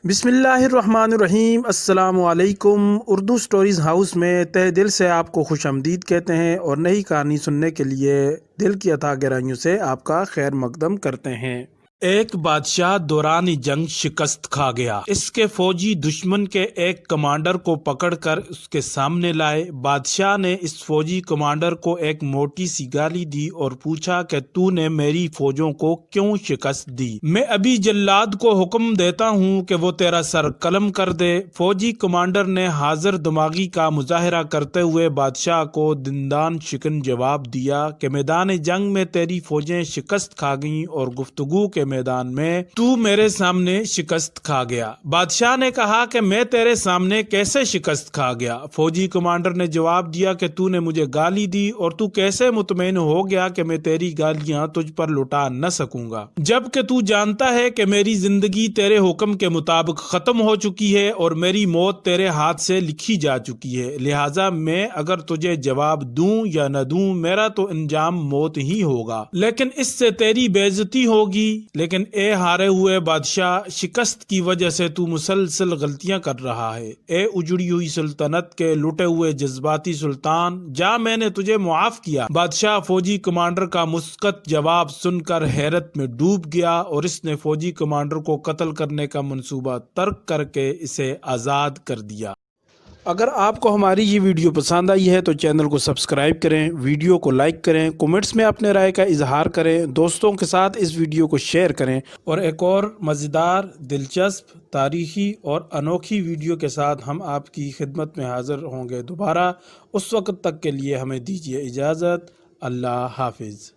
بسم اللہ الرحمن الرحیم۔ السلام علیکم۔ اردو سٹوریز ہاؤس میں تہ دل سے آپ کو خوش آمدید کہتے ہیں اور نئی کہانی سننے کے لیے دل کی عطا گہرائیوں سے آپ کا خیر مقدم کرتے ہیں۔ ایک بادشاہ دوران جنگ شکست کھا گیا۔ اس کے فوجی دشمن کے ایک کمانڈر کو پکڑ کر اس کے سامنے لائے۔ بادشاہ نے اس فوجی کمانڈر کو ایک موٹی سی گالی دی اور پوچھا کہ تو نے میری فوجوں کو کیوں شکست دی؟ میں ابھی جلاد کو حکم دیتا ہوں کہ وہ تیرا سر قلم کر دے۔ فوجی کمانڈر نے حاضر دماغی کا مظاہرہ کرتے ہوئے بادشاہ کو دندان شکن جواب دیا کہ میدان جنگ میں تیری فوجیں شکست کھا گئیں اور گفتگو کے میدان میں تو میرے سامنے شکست کھا گیا۔ بادشاہ نے کہا کہ میں تیرے سامنے کیسے شکست کھا گیا؟ فوجی کمانڈر نے جواب دیا کہ تو نے مجھے گالی دی اور تو کیسے مطمئن ہو گیا کہ میں تیری گالیاں تجھ پر لوٹا نہ سکوں گا، جبکہ تو جانتا ہے کہ میری زندگی تیرے حکم کے مطابق ختم ہو چکی ہے اور میری موت تیرے ہاتھ سے لکھی جا چکی ہے، لہٰذا میں اگر تجھے جواب دوں یا نہ دوں میرا تو انجام موت ہی ہوگا، لیکن اس سے تیری بے عزتی ہوگی۔ لیکن اے ہارے ہوئے بادشاہ، شکست کی وجہ سے تو مسلسل غلطیاں کر رہا ہے۔ اے اجڑی ہوئی سلطنت کے لٹے ہوئے جذباتی سلطان، جا میں نے تجھے معاف کیا۔ بادشاہ فوجی کمانڈر کا مسکت جواب سن کر حیرت میں ڈوب گیا اور اس نے فوجی کمانڈر کو قتل کرنے کا منصوبہ ترک کر کے اسے آزاد کر دیا۔ اگر آپ کو ہماری یہ ویڈیو پسند آئی ہے تو چینل کو سبسکرائب کریں، ویڈیو کو لائک کریں، کومنٹس میں اپنے رائے کا اظہار کریں، دوستوں کے ساتھ اس ویڈیو کو شیئر کریں اور ایک اور مزیدار، دلچسپ، تاریخی اور انوکھی ویڈیو کے ساتھ ہم آپ کی خدمت میں حاضر ہوں گے دوبارہ۔ اس وقت تک کے لیے ہمیں دیجیے اجازت۔ اللہ حافظ۔